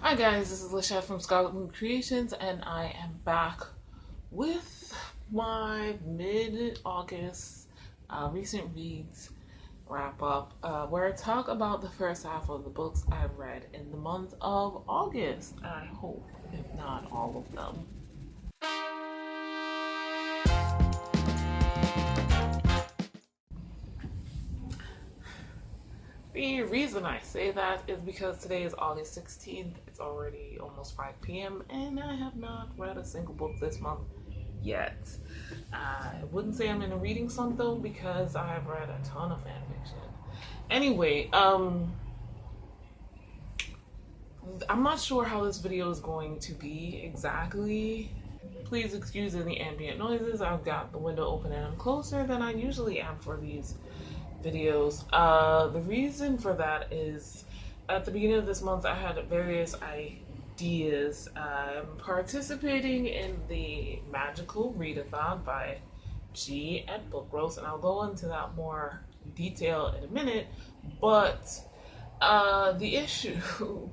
Hi guys, this is Lashette from Scarlet Moon Creations, and I am back with my mid-August recent reads wrap up, where I talk about the first half of the books I've read in the month of August. I hope, if not all of them. The reason I say that is because today is August 16th. It's already almost 5 p.m. and I have not read a single book this month yet. I wouldn't say I'm in a reading slump though, because I've read a ton of fan fiction. Anyway, I'm not sure how this video is going to be exactly. Please excuse any ambient noises. I've got the window open and I'm closer than I usually am for these videos. The reason for that is at the beginning of this month I had various ideas. I'm participating in the Magical Readathon by G at Book Roast, and I'll go into that more detail in a minute, but the issue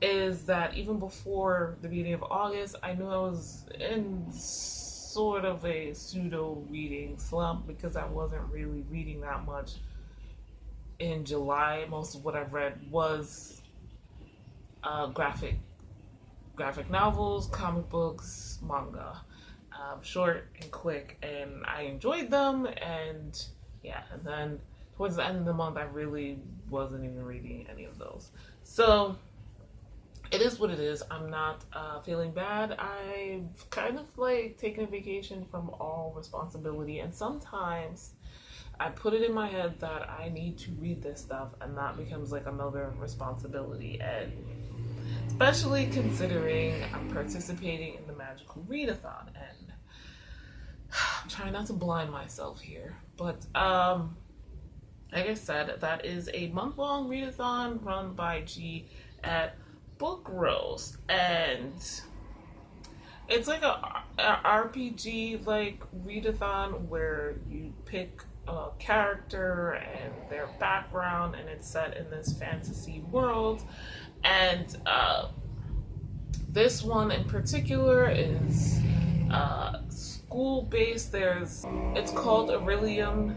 is that even before the beginning of August I knew I was in sort of a pseudo reading slump because I wasn't really reading that much in July. Most of what I've read was graphic novels, comic books, manga, short and quick, and I enjoyed them. And yeah, and then towards the end of the month I really wasn't even reading any of those. So it is what it is. I'm not feeling bad. I've kind of like taken a vacation from all responsibility, and sometimes I put it in my head that I need to read this stuff, and that becomes like another responsibility. And especially considering I'm participating in the Magical Readathon, and I'm trying not to blind myself here, but like I said, that is a month-long readathon run by G at Book Roast, and it's like a RPG like readathon where you pick a character and their background, and it's set in this fantasy world. And this one in particular is school based. It's called Orilium,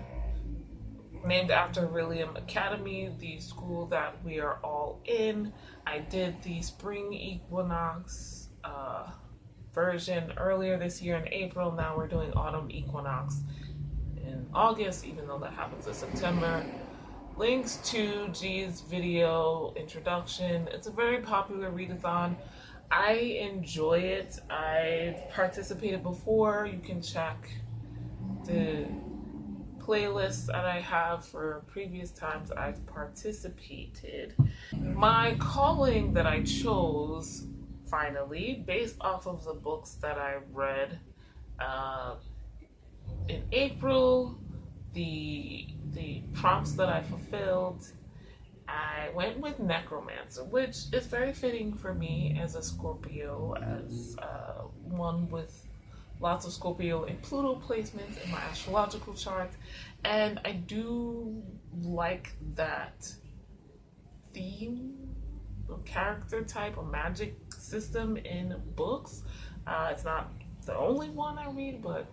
named after Orilium Academy, the school that we are all in. I did the spring equinox version earlier this year in April. Now we're doing autumn equinox in August, even though that happens in September. Links to G's video introduction. It's a very popular readathon. I enjoy it. I've participated before. You can check the playlists that I have for previous times I've participated. My calling that I chose, finally, based off of the books that I read in April, the prompts that I fulfilled, I went with Necromancer, which is very fitting for me as a Scorpio, as one with lots of Scorpio and Pluto placements in my astrological chart, and I do like that theme, or character type, or magic system in books. It's not the only one I read, but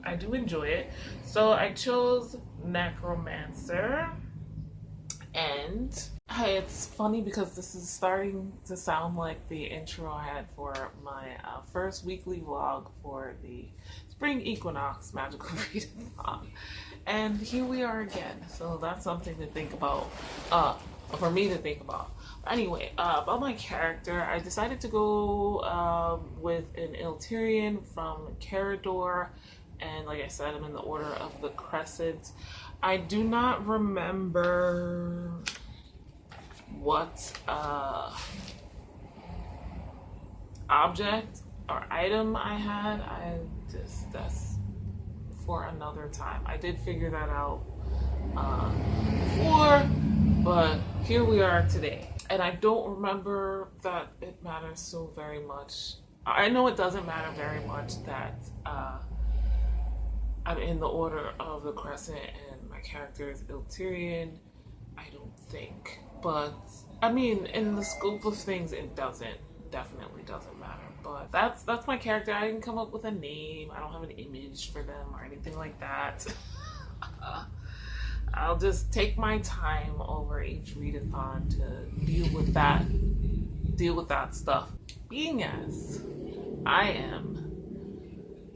I do enjoy it. So I chose Necromancer, and it's funny because this is starting to sound like the intro I had for my first weekly vlog for the spring equinox Magical Readathon, and here we are again. So that's something to think about, for me to think about. Anyway, about my character, I decided to go with an Illyrian from Carador, and like I said, I'm in the Order of the Crescent. I do not remember what object or item I had. That's for another time. I did figure that out before, but here we are today. And I don't remember that it matters so very much. I know it doesn't matter very much that I'm in the Order of the Crescent and my character is Illyrian. I don't think. But I mean, in the scope of things, it definitely doesn't matter. But that's my character. I didn't come up with a name. I don't have an image for them or anything like that. I'll just take my time over each readathon to deal with that stuff. Being as I am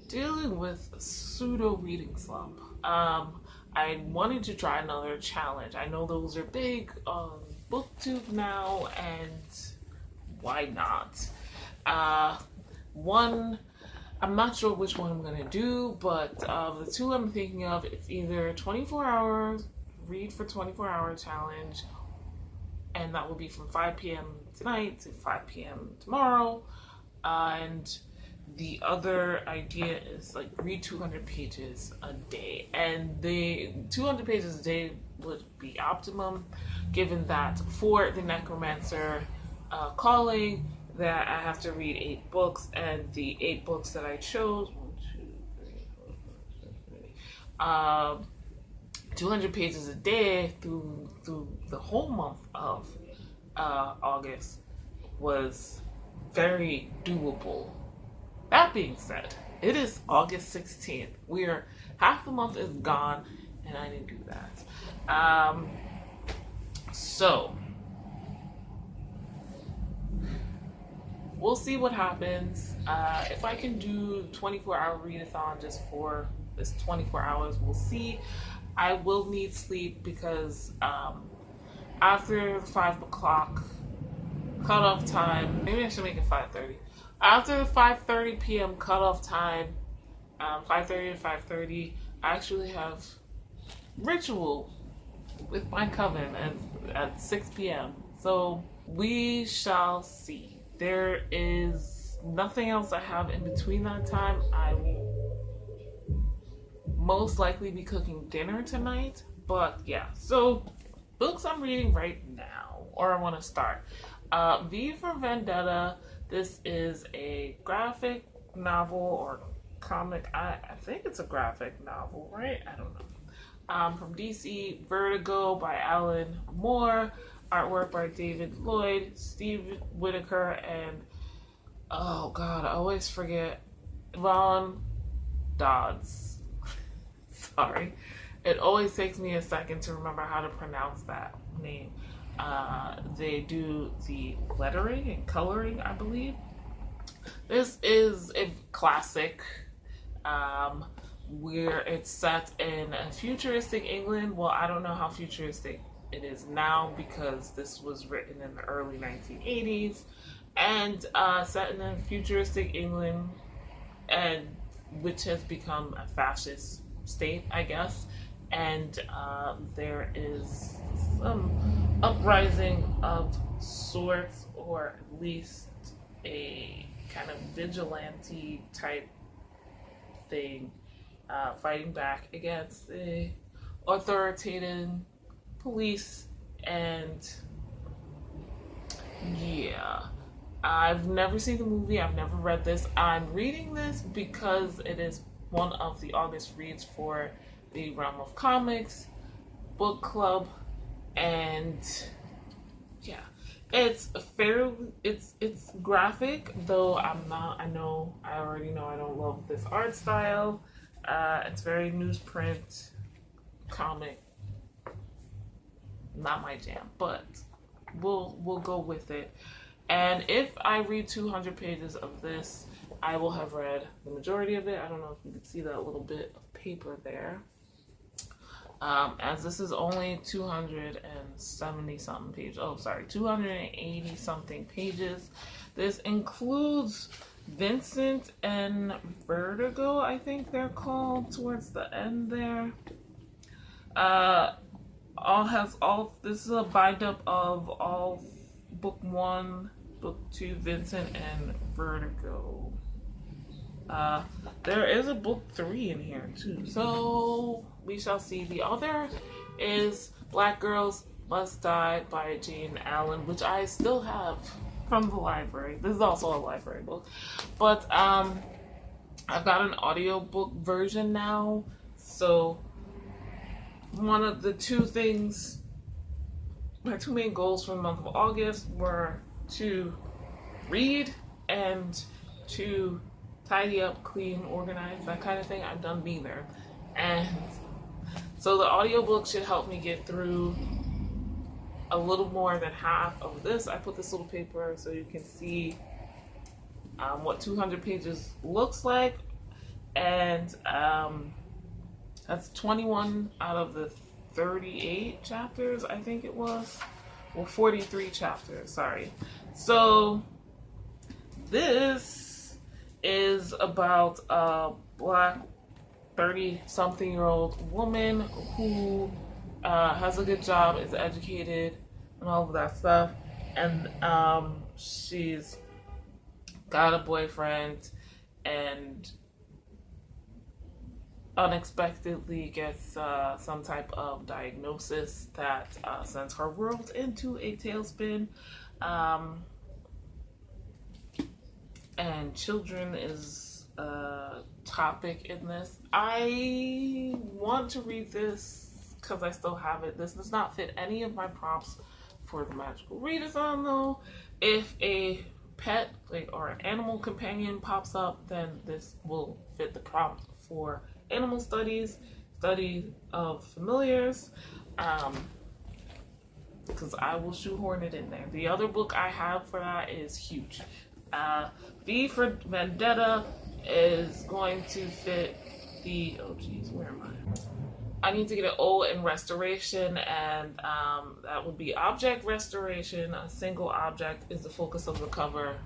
dealing with a pseudo reading slump, I wanted to try another challenge. I know those are big on BookTube now, and why not? One, I'm not sure which one I'm gonna do, but the two I'm thinking of, it's either 24 hours, read for 24-hour challenge, and that will be from 5 p.m. tonight to 5 p.m. tomorrow, and the other idea is like read 200 pages a day, and the 200 pages a day would be optimum, given that for the necromancer calling that I have to read 8 books, and the 8 books that I chose, 200 pages a day through the whole month of August was very doable. That being said, it is August 16th. Half the month is gone, and I didn't do that. So we'll see what happens. If I can do 24-hour readathon just for this 24 hours, we'll see. I will need sleep because after 5 o'clock cutoff time, maybe I should make it 5:30. After the 5:30 p.m. cutoff time, 5:30 to 5:30, I actually have ritual with my coven at 6 p.m. So we shall see. There is nothing else I have in between that time. I will most likely be cooking dinner tonight, but yeah. So books I'm reading right now, or I want to start. V for Vendetta. This is a graphic novel or comic. I think it's a graphic novel, right? I don't know. From DC, Vertigo by Alan Moore, artwork by David Lloyd, Steve Whitaker, and oh god, I always forget, Von Dodds. Sorry. It always takes me a second to remember how to pronounce that name. They do the lettering and coloring, I believe. This is a classic where it's set in a futuristic England. Well, I don't know how futuristic it is now because this was written in the early 1980s, and set in a futuristic England, and which has become a fascist state, I guess. And there is some uprising of sorts, or at least a kind of vigilante type thing, fighting back against the authoritative police. And yeah, I've never seen the movie, I've never read this. I'm reading this because it is one of the August reads for the Realm of Comics book club, and yeah, it's graphic, though I already know I don't love this art style. It's very newsprint comic, not my jam, but we'll go with it. And if I read 200 pages of this, I will have read the majority of it. I don't know if you can see that little bit of paper there. As this is only 270 something pages. Oh, sorry, 280 something pages. This includes Vincent and Vertigo, I think they're called, towards the end there. This is a bind up of all book 1, book 2, Vincent and Vertigo. There is a book 3 in here too, so we shall see. The other is Black Girls Must Die by Jane Allen, which I still have from the library. This is also a library book, but I've got an audiobook version now, so one of the two things my two main goals for the month of August were to read and to tidy up, clean, organize, that kind of thing. I've done neither. And so the audiobook should help me get through a little more than half of this. I put this little paper so you can see what 200 pages looks like. And that's 21 out of the 38 chapters, I think it was. Well, 43 chapters, sorry. So this is about a Black 30-something-year-old woman who has a good job, is educated, and all of that stuff. And she's got a boyfriend and unexpectedly gets some type of diagnosis that sends her world into a tailspin. And children is a topic in this. I want to read this because I still have it. This does not fit any of my prompts for the Magical Readathon though. If a pet or an animal companion pops up, then this will fit the prompt for animal studies, study of familiars, because I will shoehorn it in there. The other book I have for that is huge. V for Vendetta is going to fit the, oh geez, where am I? I need to get an O in restoration, and that would be object restoration. A single object is the focus of the cover.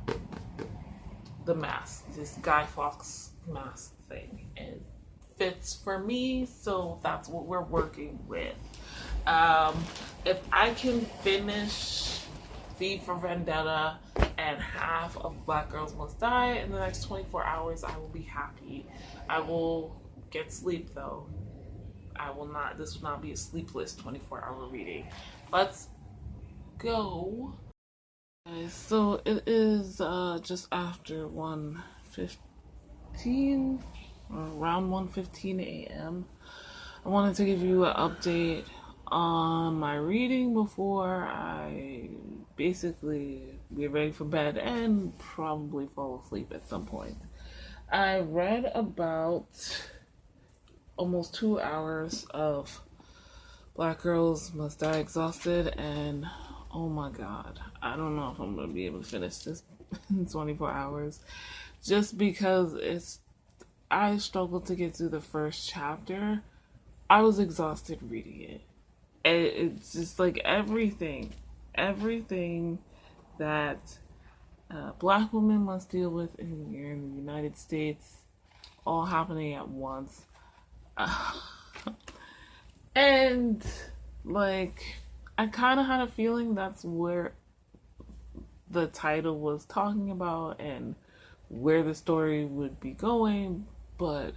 The mask, this Guy Fawkes mask thing, it fits for me, so that's what we're working with. If I can finish V for Vendetta and half of Black Girls Must Die in the next 24 hours, I will be happy. I will get sleep though. I will not, this will not be a sleepless 24-hour reading. Let's go. Okay, so it is just after 1:15, or around 1:15 a.m. I wanted to give you an update on my reading before I basically get ready for bed and probably fall asleep at some point. I read about almost 2 hours of Black Girls Must Die Exhausted, and oh my god, I don't know if I'm going to be able to finish this in 24 hours just because I struggled to get through the first chapter. I was exhausted reading it. It's just like everything that Black women must deal with in the United States, all happening at once. And like, I kind of had a feeling that's where the title was talking about and where the story would be going, but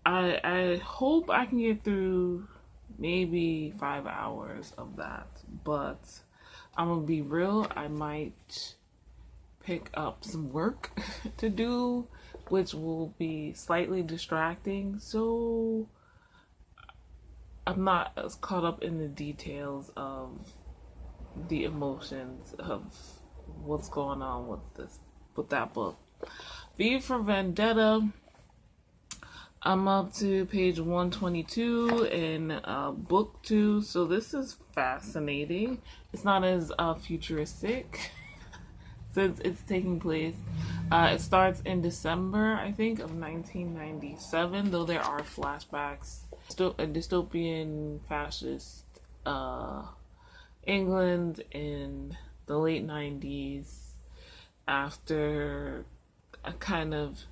I hope I can get through maybe 5 hours of that, but I'm gonna be real, I might pick up some work to do, which will be slightly distracting, so I'm not as caught up in the details of the emotions of what's going on with that book. V for Vendetta, I'm up to page 122 in book 2, so this is fascinating. It's not as futuristic since it's taking place. It starts in December, I think, of 1997, though there are flashbacks. Still a dystopian fascist England in the late 90s after a kind of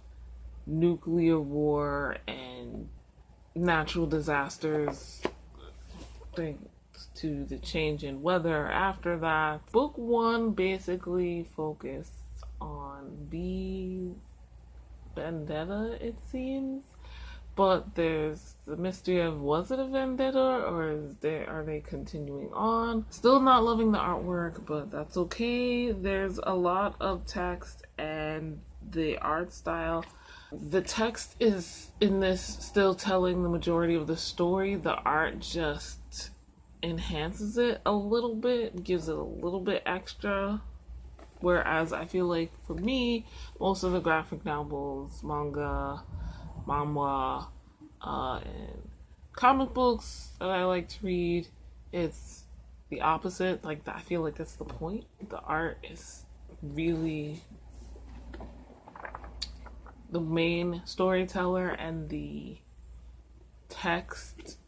nuclear war and natural disasters thanks to the change in weather after that. Book 1 basically focused on V Vendetta, it seems, but there's the mystery of, was it a vendetta or are they continuing on? Still not loving the artwork, but that's okay. There's a lot of text and the art style. The text is in this still telling the majority of the story. The art just enhances it a little bit, gives it a little bit extra. Whereas I feel like for me, most of the graphic novels, manga, manhwa, and comic books that I like to read, it's the opposite. Like, I feel like that's the point. The art is really the main storyteller, and the text,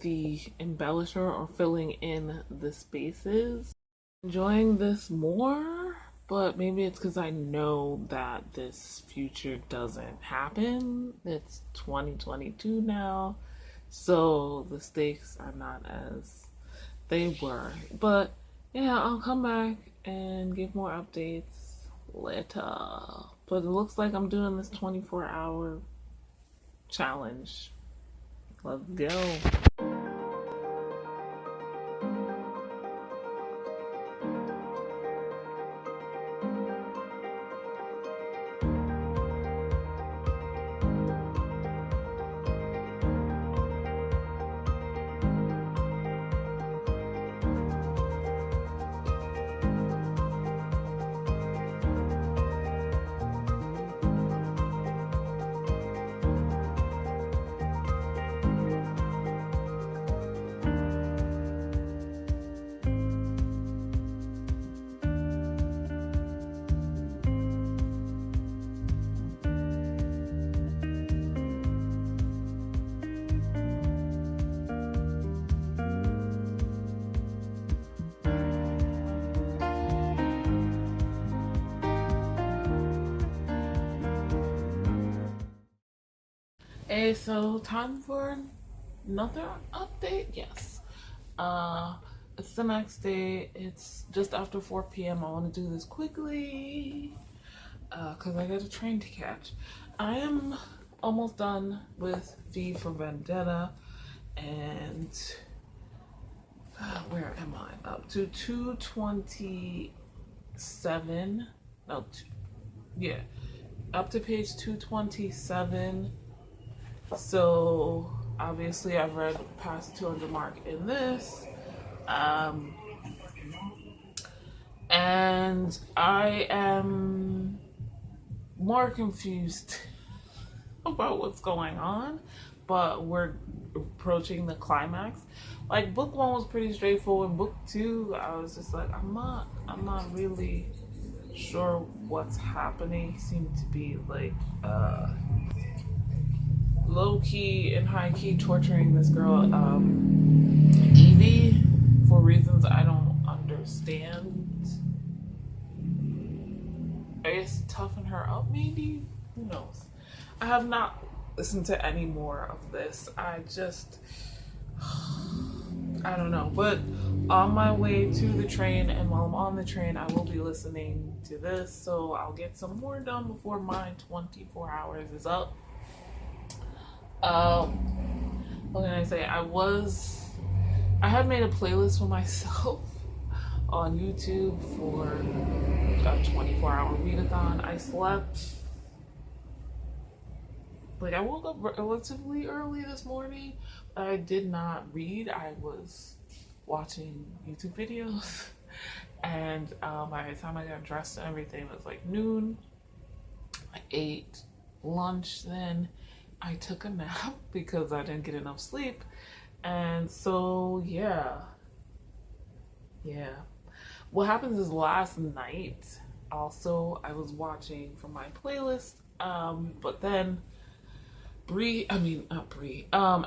the embellisher or filling in the spaces. Enjoying this more, but maybe it's because I know that this future doesn't happen. It's 2022 now, so the stakes are not as they were. But yeah, I'll come back and give more updates later. But it looks like I'm doing this 24-hour challenge. Let's go. Hey, so time for another update? Yes. It's the next day. It's just after 4 p.m. I want to do this quickly because I got a train to catch. I am almost done with V for Vendetta, and where am I? Up to 227. No, yeah, up to page 227. So obviously I've read past 200 mark in this, and I am more confused about what's going on, but we're approaching the climax. Like, book one was pretty straightforward. Book two, I was just like, I'm not really sure what's happening. Seemed to be like low-key and high-key torturing this girl, Evie, for reasons I don't understand. I guess toughen her up, maybe? Who knows? I have not listened to any more of this. I don't know. But on my way to the train, and while I'm on the train, I will be listening to this, so I'll get some more done before my 24 hours is up. What can I say? I had made a playlist for myself on YouTube for a 24-hour readathon. I slept, like, I woke up relatively early this morning, but I did not read. I was watching YouTube videos, and by the time I got dressed and everything, it was like noon. I ate lunch then. I took a nap because I didn't get enough sleep. And so, yeah. What happens is last night, also, I was watching from my playlist, but then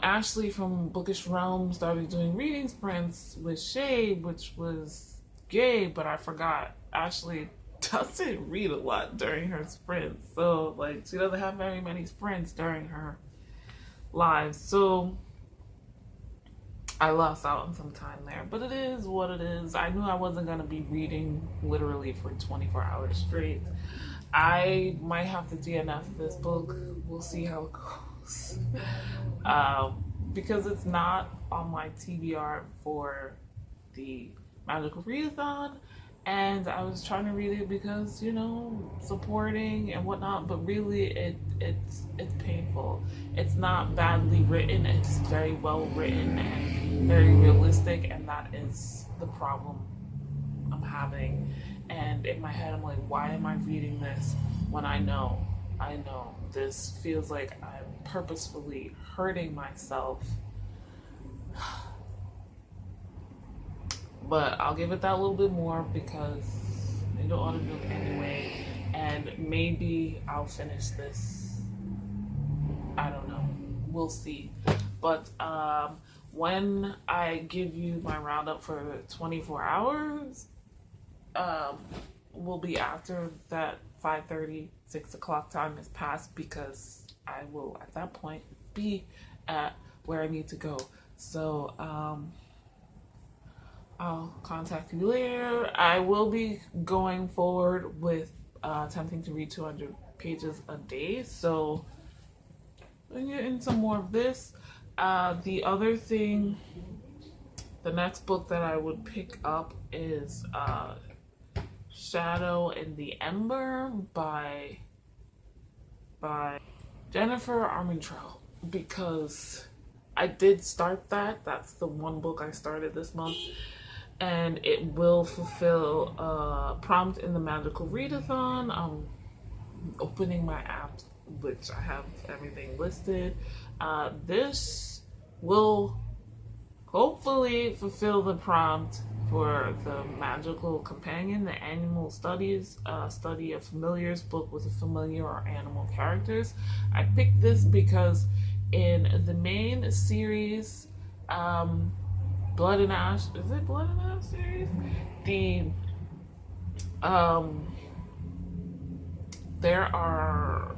Ashley from Bookish Realm started doing reading sprints with Shay, which was gay, but I forgot Ashley doesn't read a lot during her sprints, so like she doesn't have very many sprints during her lives, so I lost out on some time there, but it is what it is. I knew I wasn't going to be reading literally for 24 hours straight. I might have to DNF this book. We'll see how it goes. Because it's not on my TBR for the Magical Readathon, and I was trying to read it because, you know, supporting and whatnot, but really it's painful. It's not badly written, it's very well written and very realistic, and that is the problem I'm having. And in my head I'm like, why am I reading this when I know this feels like I'm purposefully hurting myself. But I'll give it that little bit more because I need to order milk anyway, and maybe I'll finish this. I don't know. We'll see. But when I give you my roundup for 24 hours, will be after that 5:30, 6 o'clock time has passed, because I will at that point be at where I need to go. So I'll contact you later. I will be going forward with attempting to read 200 pages a day, so I'm getting some more of this. The other thing, the next book that I would pick up is Shadow in the Ember by Jennifer Armentrout, because I did start that. That's the one book I started this month, and it will fulfill a prompt in the Magical Readathon. I'm opening my app, which I have everything listed. This will hopefully fulfill the prompt for the Magical Companion, the Animal Studies, study of familiars book with a familiar or animal characters. I picked this because in the main series, Blood and Ash, is it Blood and Ash series? There are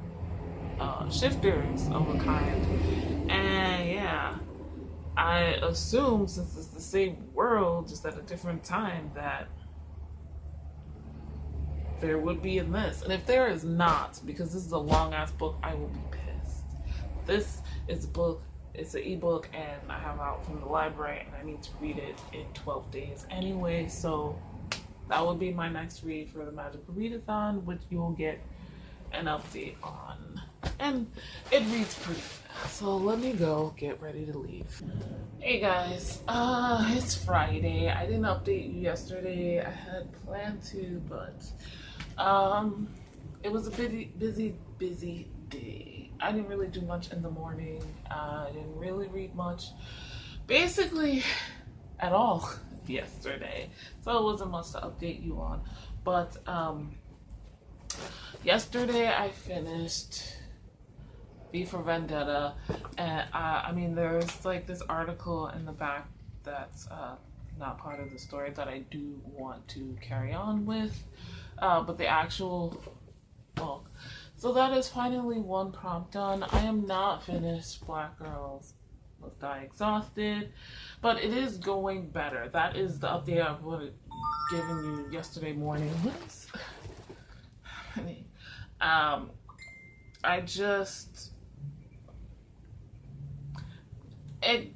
shifters of a kind, and yeah, I assume since it's the same world, just at a different time, that there would be in this. And if there is not, because this is a long ass book, I will be pissed. This is a book, it's an ebook, and I have it out from the library, and I need to read it in 12 days anyway, so that will be my next read for the Magical Readathon, which you will get an update on. And it reads pretty fast, so let me go get ready to leave. Hey guys, it's Friday. I didn't update you yesterday. I had planned to, but it was a busy day. I didn't really do much in the morning. I didn't really read much, basically at all, yesterday, so it wasn't much to update you on. But yesterday I finished V for Vendetta, and I mean, there's like this article in the back that's not part of the story that I do want to carry on with, but the actual book. So that is finally one prompt done. I am not finished Black Girls Must Die Exhausted, but it is going better. That is the update I was giving you yesterday morning. What is happening? I just it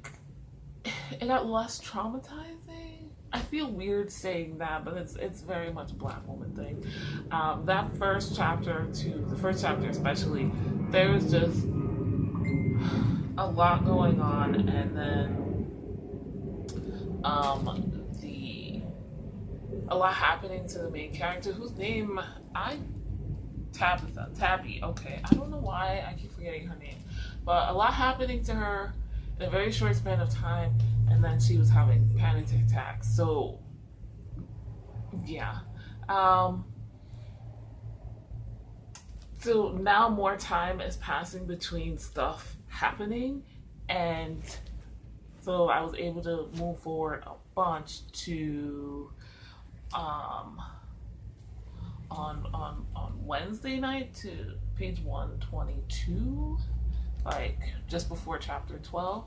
got less traumatizing. I feel weird saying that, but it's very much a Black woman thing. That first chapter, the first chapter especially, there was just a lot going on, and then a lot happening to the main character, whose name Tabby. Okay, I don't know why I keep forgetting her name, but a lot happening to her in a very short span of time, and then she was having panic attacks. So yeah, so now more time is passing between stuff happening, and so I was able to move forward a bunch to on Wednesday night to page 122, like just before chapter 12.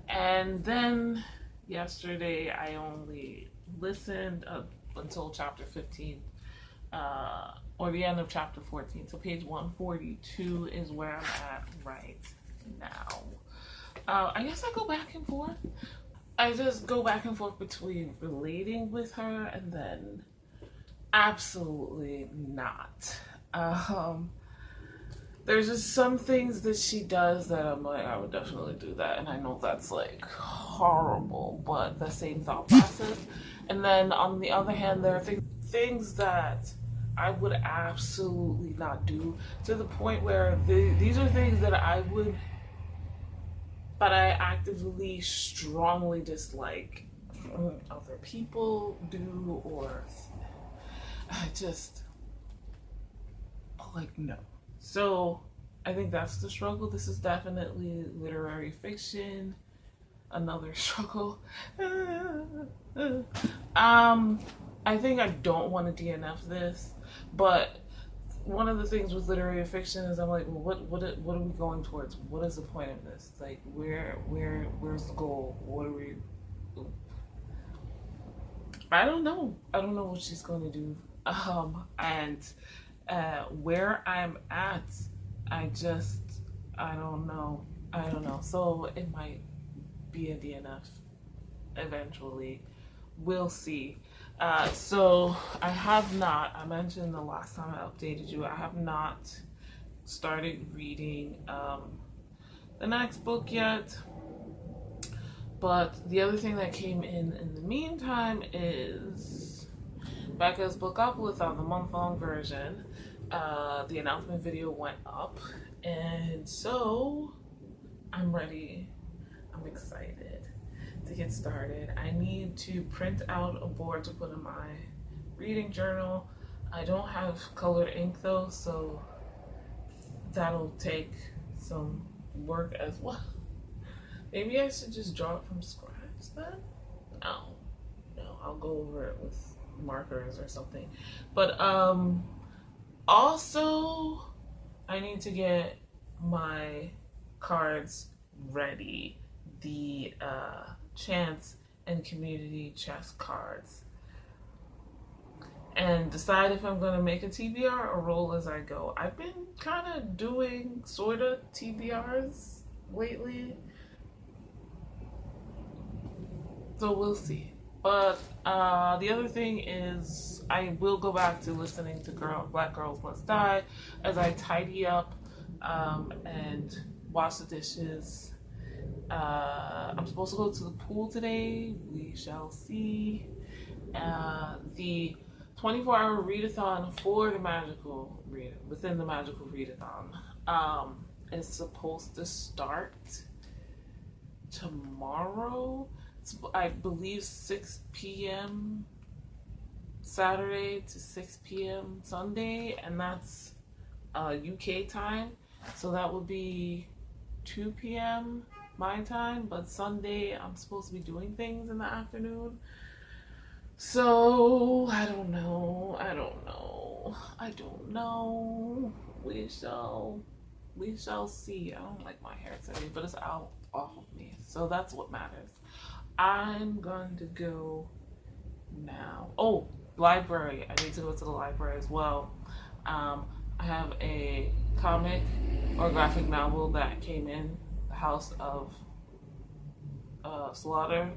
And then yesterday I only listened until chapter 15, or the end of chapter 14. So page 142 is where I'm at right now. I guess I go back and forth. I just go back and forth between relating with her and then Absolutely not. Um, there's just some things that she does that I'm like, I would definitely do that, and I know that's like horrible, but the same thought process. And then on the other hand, there are things that I would absolutely not do, to the point where these are things that I actively strongly dislike other people do, or I just like no. So I think that's the struggle. This is definitely literary fiction. Another struggle. I think I don't want to DNF this, but one of the things with literary fiction is I'm like, well, what are we going towards? What is the point of this? Like, where's the goal? What are we? I don't know. I don't know what she's going to do. And where I'm at, I don't know. I don't know. So it might be a DNF eventually. We'll see. So I mentioned the last time I updated you, I have not started reading the next book yet. But the other thing that came in the meantime is Becca's Bookopolis-on, the month-long version. The announcement video went up, and so I'm ready. I'm excited to get started. I need to print out a board to put in my reading journal. I don't have colored ink though, so that'll take some work as well. Maybe I should just draw it from scratch then? No, I'll go over it with markers or something. But also I need to get my cards ready. The chance and community chess cards, and decide if I'm going to make a TBR or roll as I go. I've been kind of doing sort of TBRs lately, so we'll see. But the other thing is I will go back to listening to Black Girls Must Die as I tidy up and wash the dishes. I'm supposed to go to the pool today. We shall see. The 24-hour readathon for the within the Magical Readathon is supposed to start tomorrow. It's, I believe, 6 p.m. Saturday to 6 p.m. Sunday, and that's UK time. So that would be 2 p.m. my time, but Sunday I'm supposed to be doing things in the afternoon. So I don't know. We shall see. I don't like my hair today, but it's out off of me, so that's what matters. I'm going to go now. Oh, library. I need to go to the library as well. I have a comic or graphic novel that came in, the House of Slaughter.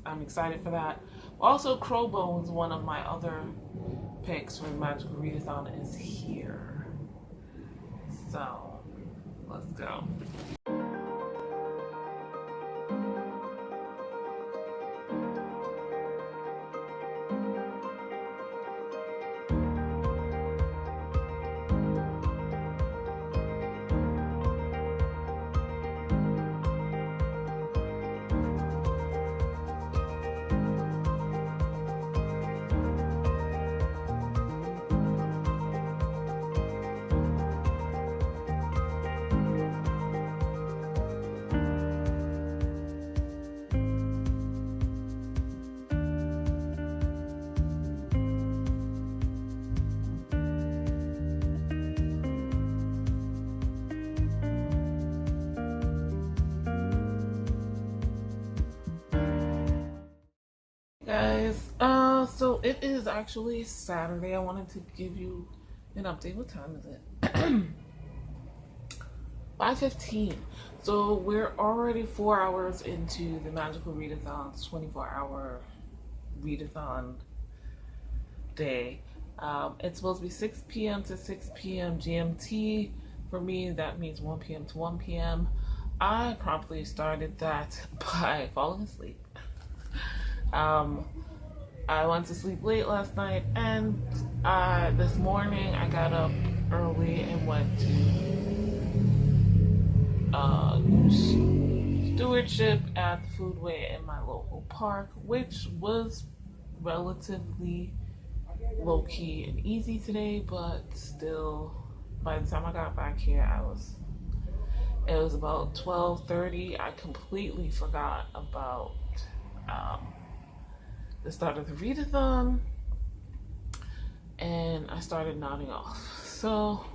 I'm excited for that. Also, Crowbones, one of my other picks for the Magical Readathon, is here. So, let's go. Guys, so it is actually Saturday. I wanted to give you an update. What time is it? 5:15. So we're already 4 hours into the Magical Readathon's 24-hour readathon day. It's supposed to be 6 p.m. to 6 p.m. GMT. For me, that means 1 p.m. to 1 p.m. I promptly started that by falling asleep. I went to sleep late last night, and this morning I got up early and went to stewardship at the foodway in my local park, which was relatively low-key and easy today, but still, by the time I got back here, it was about 12:30. I completely forgot about the start of the readathon, and I started nodding off. So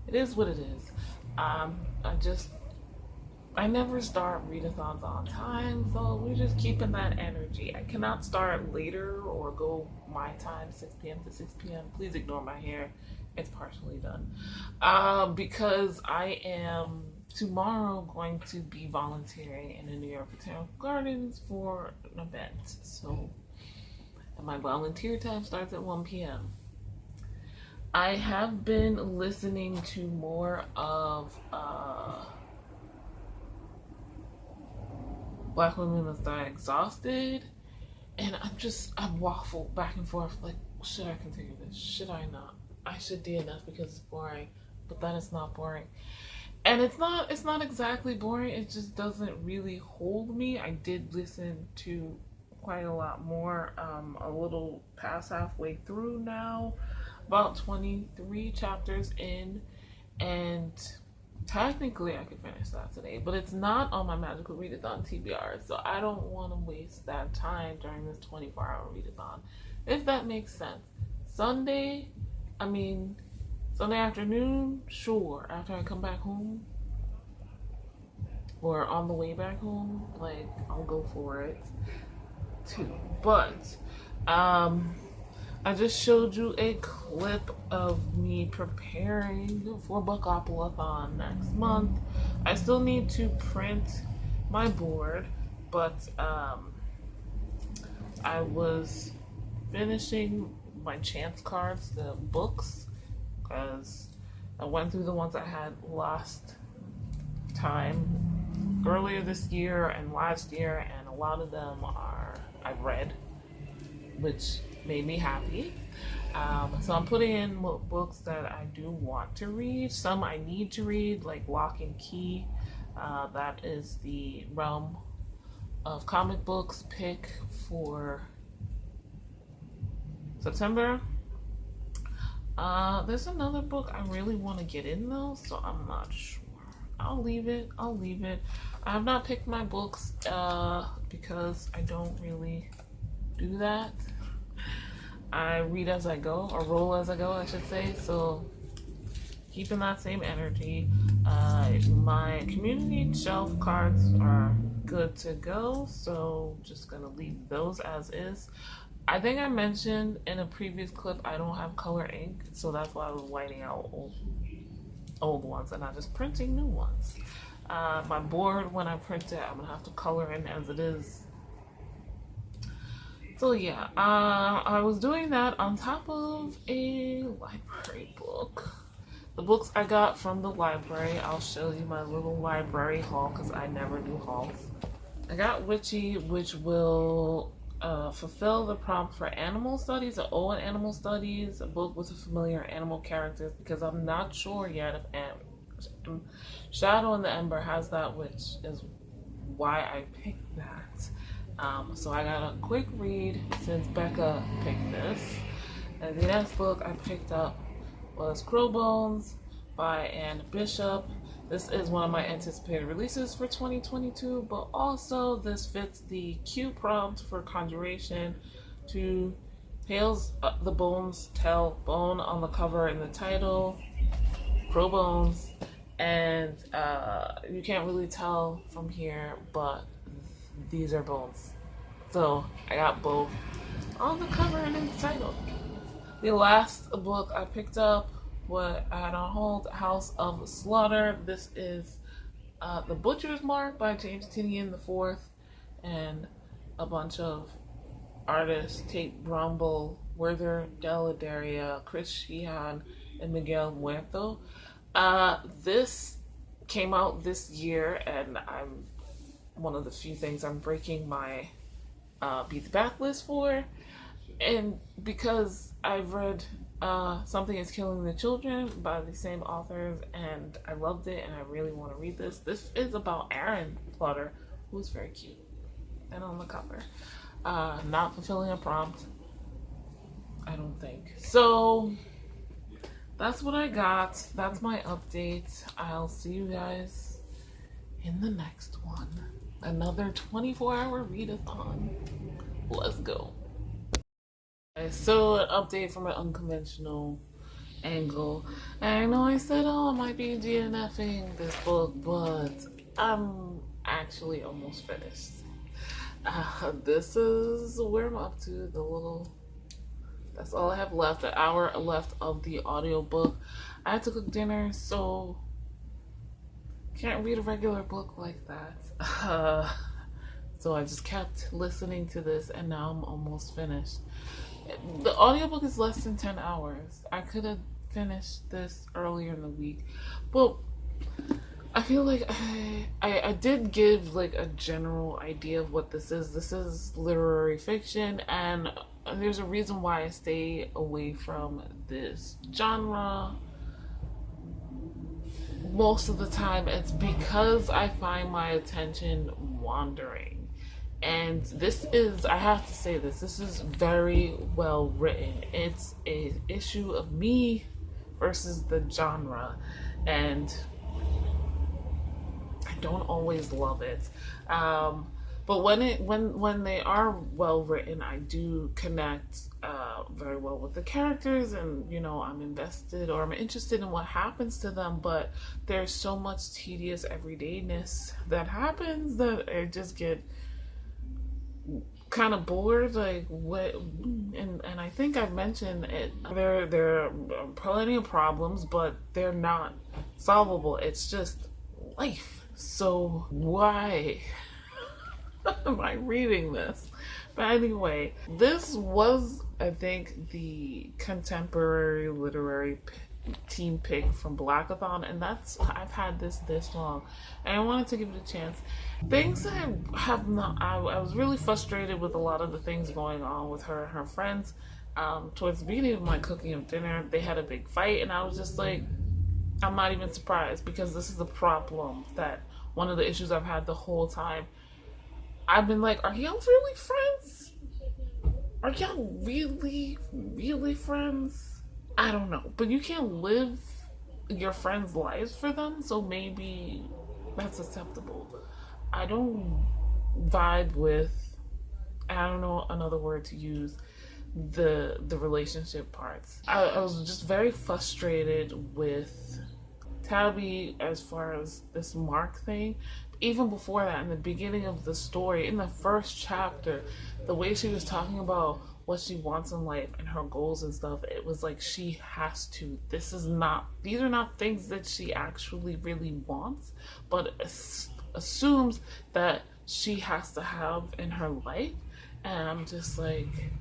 it is what it is. I never start readathons on time, so we're just keeping that energy. I cannot start later or go my time, 6 p.m. to 6 p.m. Please ignore my hair. It's partially done. Because I am tomorrow going to be volunteering in the New York Botanical Gardens for an event. So my volunteer time starts at 1 p.m. I have been listening to more of Black Women Must Die Exhausted, and I'm waffled back and forth, like, should I continue this? Should I not? I should DNF because it's boring, but then it's not boring. And it's not exactly boring, it just doesn't really hold me. I did listen to quite a lot more, a little past halfway through now, about 23 chapters in, and technically I could finish that today, but it's not on my Magical Readathon TBR, so I don't want to waste that time during this 24-hour readathon, if that makes sense. Sunday afternoon, sure, after I come back home, or on the way back home, like, I'll go for it too. But I just showed you a clip of me preparing for Bookopoly-a-thon next month. I still need to print my board, but I was finishing my chance cards, the books, because I went through the ones I had last time, earlier this year and last year, and a lot of them I've read, which made me happy. So I'm putting in books that I do want to read. Some I need to read, like Lock and Key. That is the realm of comic books pick for September. There's another book I really want to get in though, so I'm not sure. I'll leave it. I have not picked my books because I don't really do that. I read as I go, or roll as I go, I should say. So keeping that same energy. My community shelf cards are good to go, so just gonna leave those as is. I think I mentioned in a previous clip I don't have color ink, so that's why I was whiting out old ones and not just printing new ones. My board, when I print it, I'm gonna have to color in as it is. So yeah, I was doing that on top of a library book. The books I got from the library, I'll show you my little library haul because I never do hauls. I got Witchy, which will fulfill the prompt for animal studies, an O in animal studies, a book with familiar animal characters, because I'm not sure yet if Shadow in the Ember has that, which is why I picked that. So I got a quick read since Becca picked this. And the next book I picked up was Crowbones by Anne Bishop. This is one of my anticipated releases for 2022, but also this fits the cute prompt for conjuration to Tales the Bones tell bone on the cover in the title, Crowbones, and you can't really tell from here, but these are bones. So I got both on the cover and in the title. The last book I picked up, what I had on hold, House of Slaughter. This is The Butcher's Mark by James Tinian IV and a bunch of artists Tate Brumble, Werther Deladeria, Chris Sheehan, and Miguel Muerto. This came out this year, and I'm one of the few things I'm breaking my beat the back list for. And because I've read Something is Killing the Children by the same authors, and I loved it, and I really want to read this. This is about Aaron Plotter, who's very cute and on the cover. Not fulfilling a prompt, I don't think. So that's what I got. That's my update. I'll see you guys in the next one. Another 24-hour readathon. Let's go. Okay, so an update from an unconventional angle. And I know I said, oh, I might be DNFing this book, but I'm actually almost finished. This is where I'm up to. That's all I have left. An hour left of the audiobook. I had to cook dinner, so can't read a regular book like that. So I just kept listening to this, and now I'm almost finished. The audiobook is less than 10 hours. I could have finished this earlier in the week, but I feel like I did give like a general idea of what this is. This is literary fiction, and there's a reason why I stay away from this genre most of the time. It's because I find my attention wandering. And this is, I have to say this is very well written. It's an issue of me versus the genre, and I don't always love it. But when they are well written, I do connect very well with the characters, and I'm invested, or I'm interested in what happens to them. But there's so much tedious everydayness that happens that I just get kind of bored. Like what? And I think I've mentioned it. There are plenty of problems, but they're not solvable. It's just life. So why am I reading this? But anyway, this was, I think, the contemporary literary team pick from Blackathon, and I've had this long, and I wanted to give it a chance. Things that have not, I was really frustrated with a lot of the things going on with her and her friends. Towards the beginning of my cooking of dinner, they had a big fight, and I was just like, I'm not even surprised, because this is the problem, that one of the issues I've had the whole time. I've been like, are y'all really friends? Are y'all really friends? I don't know. But you can't live your friends' lives for them, so maybe that's acceptable. I don't vibe with, I don't know another word to use, the relationship parts. I was just very frustrated with Tabby as far as this Mark thing. Even before that, in the beginning of the story, in the first chapter, the way she was talking about what she wants in life and her goals and stuff, it was like she has to. These are not things that she actually really wants, but assumes that she has to have in her life. And I'm just like,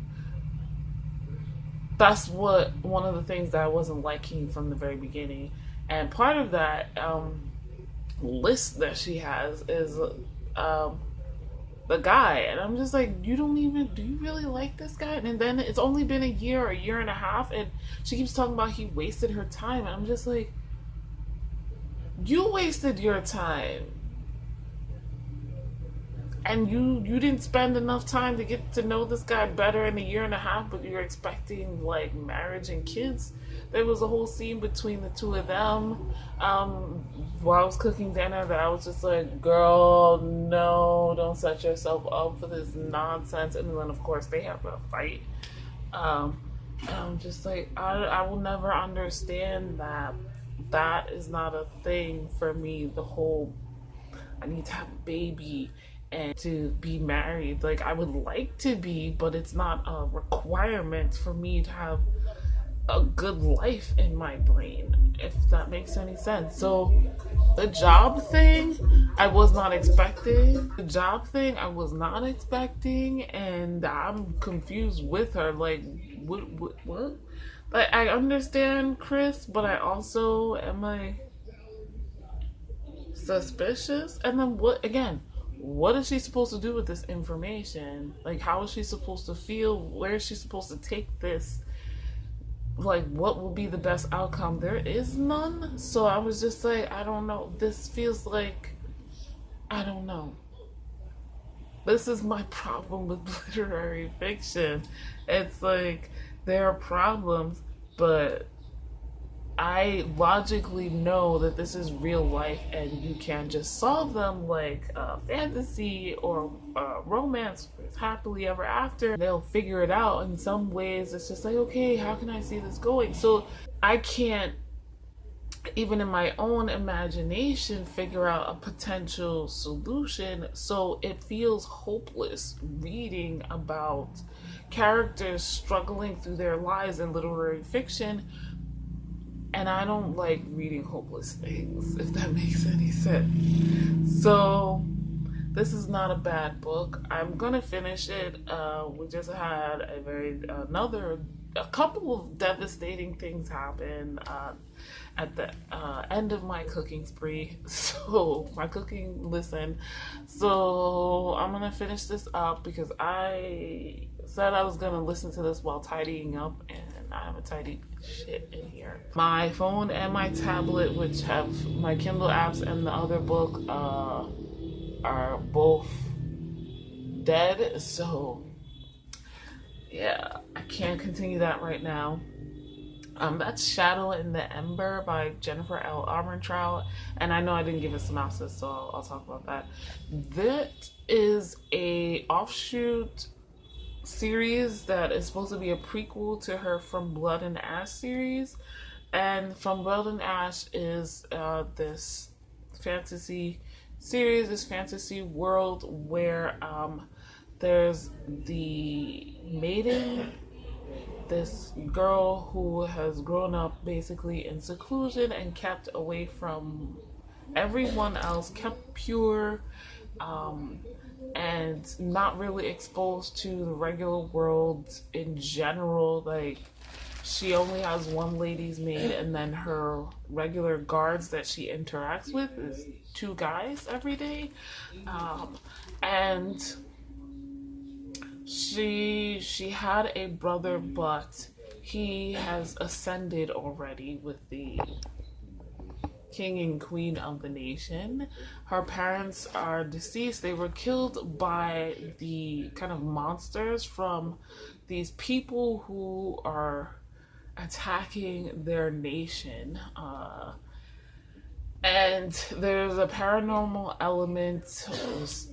that's one of the things that I wasn't liking from the very beginning. And part of that list that she has is the guy, and I'm just like, do you really like this guy? And then it's only been a year and a half, and she keeps talking about he wasted her time, and I'm just like, you wasted your time, and you didn't spend enough time to get to know this guy better in a year and a half, but you're expecting like marriage and kids. There was a whole scene between the two of them while I was cooking dinner that I was just like, girl, no, don't set yourself up for this nonsense. And then, of course, they have a fight. And I'm just like, I will never understand that. That is not a thing for me. The whole, I need to have a baby and to be married. Like, I would like to be, but it's not a requirement for me to have a good life in my brain, if that makes any sense. So the job thing I was not expecting. The job thing I was not expecting, and I'm confused with her. Like, what? Like, I understand Chris, but I also am I suspicious? And then what again? What is she supposed to do with this information? Like, how is she supposed to feel? Where is she supposed to take this? Like, what will be the best outcome? There is none. So I was just like, I don't know. This feels like, I don't know. This is my problem with literary fiction. It's like, there are problems, but I logically know that this is real life and you can't just solve them like fantasy or romance happily ever after. They'll figure it out. In some ways, it's just like, okay, how can I see this going? So I can't, even in my own imagination, figure out a potential solution. So it feels hopeless reading about characters struggling through their lives in literary fiction. And I don't like reading hopeless things, if that makes any sense. So this is not a bad book. I'm gonna finish it. We just had a couple of devastating things happen at the end of my cooking spree. So So I'm gonna finish this up because I said I was gonna listen to this while tidying up, and I haven't tidied shit in here. My phone and my tablet, which have my Kindle apps and the other book, are both dead. So yeah, I can't continue that right now. That's Shadow in the Ember by Jennifer L. Armentrout, and I know I didn't give a synopsis, so I'll talk about that. That is a offshoot series that is supposed to be a prequel to her From Blood and Ash series, and From Blood and Ash is this fantasy series, this fantasy world where there's the maiden, this girl who has grown up basically in seclusion and kept away from everyone else, kept pure, and not really exposed to the regular world in general. Like, she only has one lady's maid, and then her regular guards that she interacts with is 2 guys every day. And she had a brother, but he has ascended already with the king and queen of the nation. Her parents are deceased. They were killed by the kind of monsters from these people who are attacking their nation. And there's a paranormal element,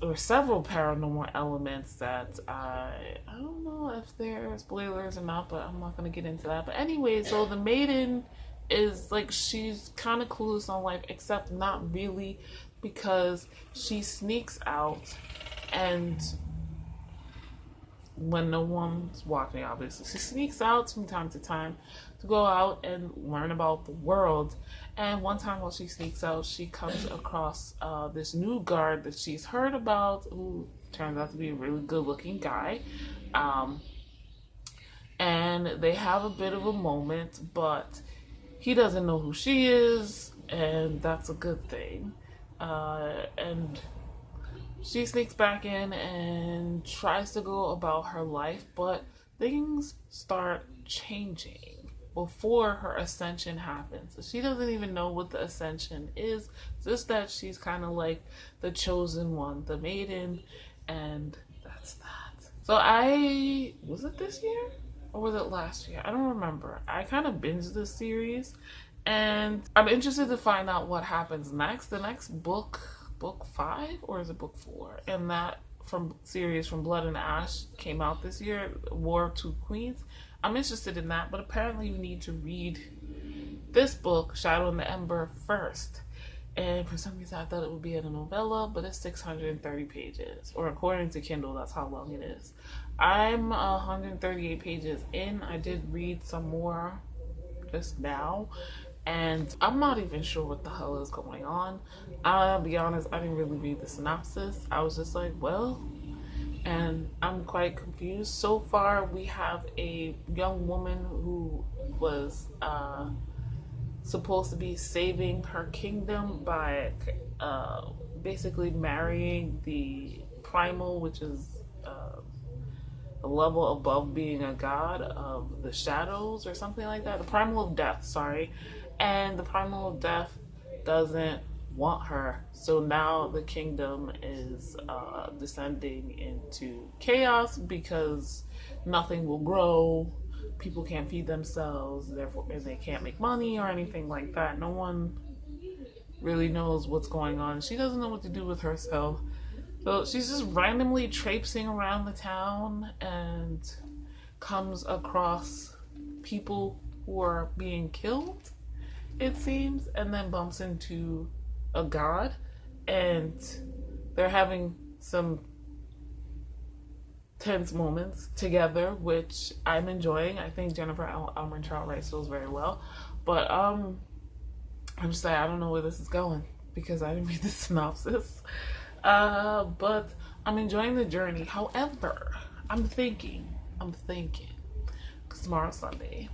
or several paranormal elements that I don't know if they're spoilers or not, but I'm not going to get into that. But anyway, so the maiden is like, she's kind of clueless on life, except not really, because she sneaks out, and when no one's watching, obviously, she sneaks out from time to time to go out and learn about the world. And one time while she sneaks out, she comes across this new guard that she's heard about, who turns out to be a really good looking guy. And they have a bit of a moment, but he doesn't know who she is, and that's a good thing. And she sneaks back in and tries to go about her life, but things start changing before her ascension happens. So she doesn't even know what the ascension is, just that she's kind of like the chosen one, the maiden, and that's that. So was it this year? Or was it last year? I don't remember. I kind of binged this series, and I'm interested to find out what happens next. The next book 5, or is it book 4? And that series From Blood and Ash came out this year, War of Two Queens. I'm interested in that, but apparently you need to read this book, Shadow in the Ember, first. And for some reason I thought it would be in a novella, but it's 630 pages. Or according to Kindle, that's how long it is. I'm 138 pages in. I did read some more just now, and I'm not even sure what the hell is going on. I'll be honest, I didn't really read the synopsis. I was just like, well, and I'm quite confused. So far, we have a young woman who was supposed to be saving her kingdom by basically marrying the primal, which is a level above being a god of the shadows or something like that. The primal of death, sorry. And the primal of death doesn't want her. So now the kingdom is descending into chaos because nothing will grow. People can't feed themselves, therefore they can't make money or anything like that. No one really knows what's going on. She doesn't know what to do with herself. So she's just randomly traipsing around the town and comes across people who are being killed, it seems, and then bumps into a god, and they're having some tense moments together, which I'm enjoying. I think Jennifer Almond-Trout writes those very well, but I'm just like, I don't know where this is going because I didn't read the synopsis. But I'm enjoying the journey. However, I'm thinking, because tomorrow's Sunday.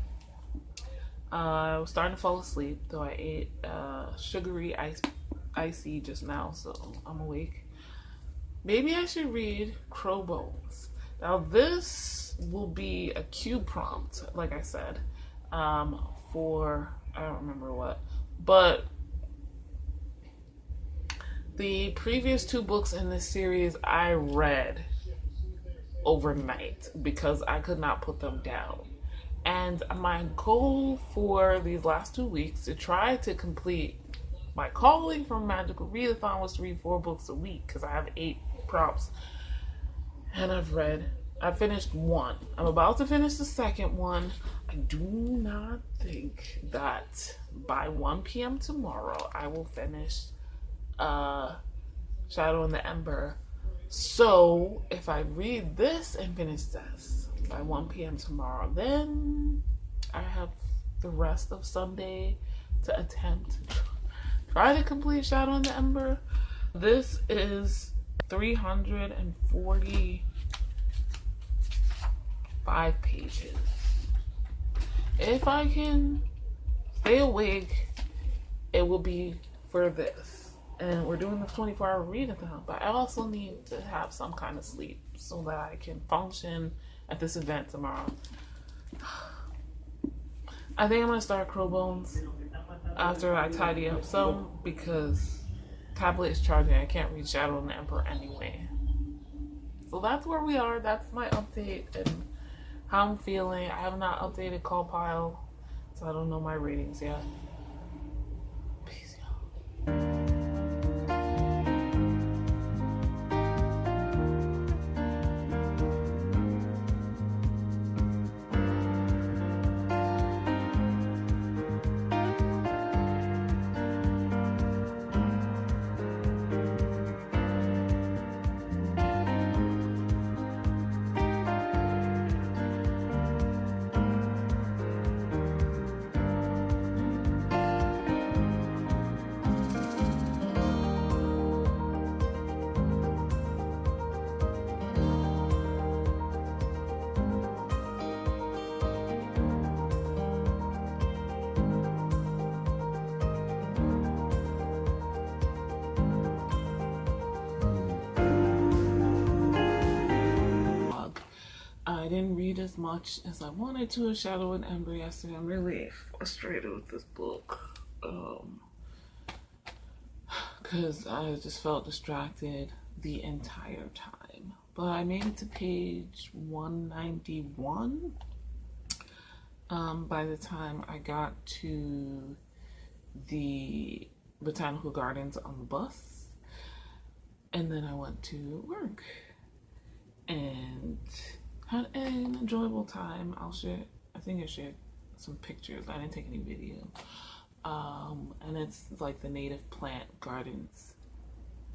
I was starting to fall asleep, though I ate sugary icy just now, so I'm awake. Maybe I should read Crow Bones. Now this will be a Q prompt, like I said, for, I don't remember what, but the previous 2 books in this series I read overnight because I could not put them down. And my goal for these last 2 weeks to try to complete my calling from Magical Readathon was to read 4 books a week because I have 8 prompts. And I finished 1. I'm about to finish the second one. I do not think that by 1 p.m. tomorrow I will finish Shadow in the Ember. So if I read this and finish this by 1 p.m. tomorrow, then I have the rest of Sunday to attempt try to complete Shadow in the Ember. This is 345 pages. If I can stay awake, it will be for this. And we're doing the 24-hour readathon, but I also need to have some kind of sleep so that I can function at this event tomorrow. I think I'm going to start Crow Bones after I tidy up some because tablet is charging. I can't read Shadow in the Emperor anyway. So that's where we are. That's my update and how I'm feeling. I have not updated Call Pile, so I don't know my ratings yet. Peace, y'all. I didn't read as much as I wanted to of Shadow and Ember yesterday. I'm really frustrated with this book because I just felt distracted the entire time. But I made it to page 191 by the time I got to the Botanical Gardens on the bus, and then I went to work and had an enjoyable time. I'll share, I think I shared some pictures. I didn't take any video. And it's like the native plant gardens.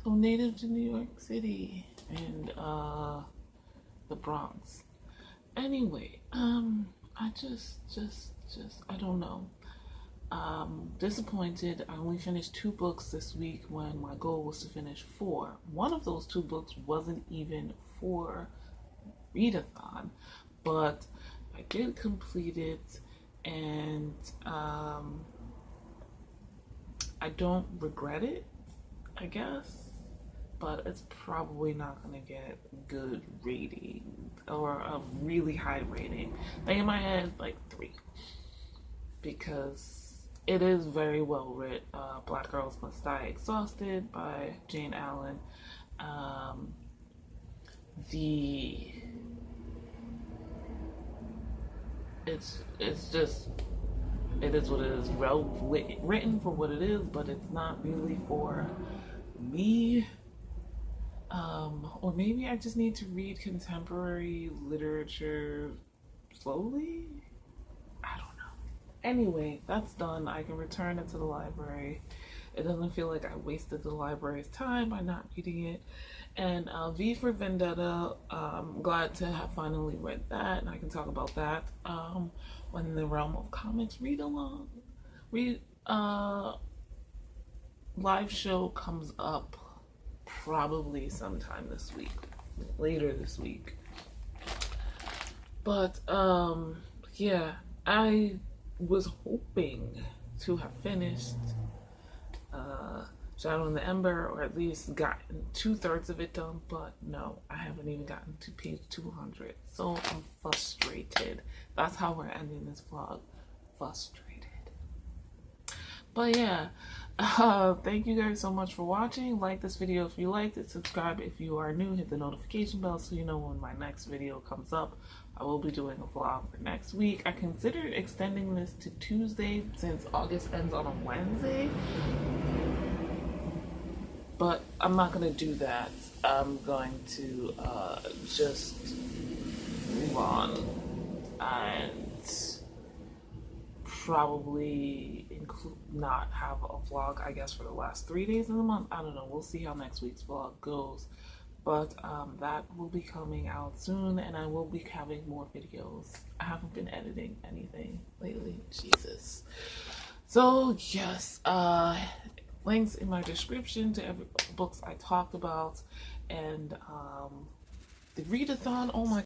So native to New York City and the Bronx. Anyway, I just just, I don't know. Disappointed. I only finished 2 books this week when my goal was to finish 4. One of those 2 books wasn't even for Readathon, but I did complete it, and I don't regret it, I guess, but it's probably not going to get good rating or a really high rating. Like in my head, like 3, because it is very well written. Black Girls Must Die Exhausted by Jane Allen. It's just, it is what it is. Well written for what it is, but it's not really for me. Or maybe I just need to read contemporary literature slowly. I don't know. Anyway, that's done. I can return it to the library. It doesn't feel like I wasted the library's time by not reading it. And V for Vendetta, I'm glad to have finally read that, and I can talk about that when in the realm of comics live show comes up probably sometime this week, later this week. But yeah, I was hoping to have finished Shadow in the Ember, or at least gotten 2/3 of it done, but no, I haven't even gotten to page 200, so I'm frustrated. That's how we're ending this vlog, frustrated. But yeah, thank you guys so much for watching. Like this video if you liked it, subscribe if you are new, hit the notification bell so you know when my next video comes up. I will be doing a vlog for next week. I considered extending this to Tuesday since August ends on a Wednesday, but I'm not going to do that. I'm going to just move on and probably not have a vlog, I guess, for the last 3 days of the month. I don't know. We'll see how next week's vlog goes. But that will be coming out soon, and I will be having more videos. I haven't been editing anything lately. Jesus. So, yes. Links in my description to every books I talked about, and the readathon. Oh my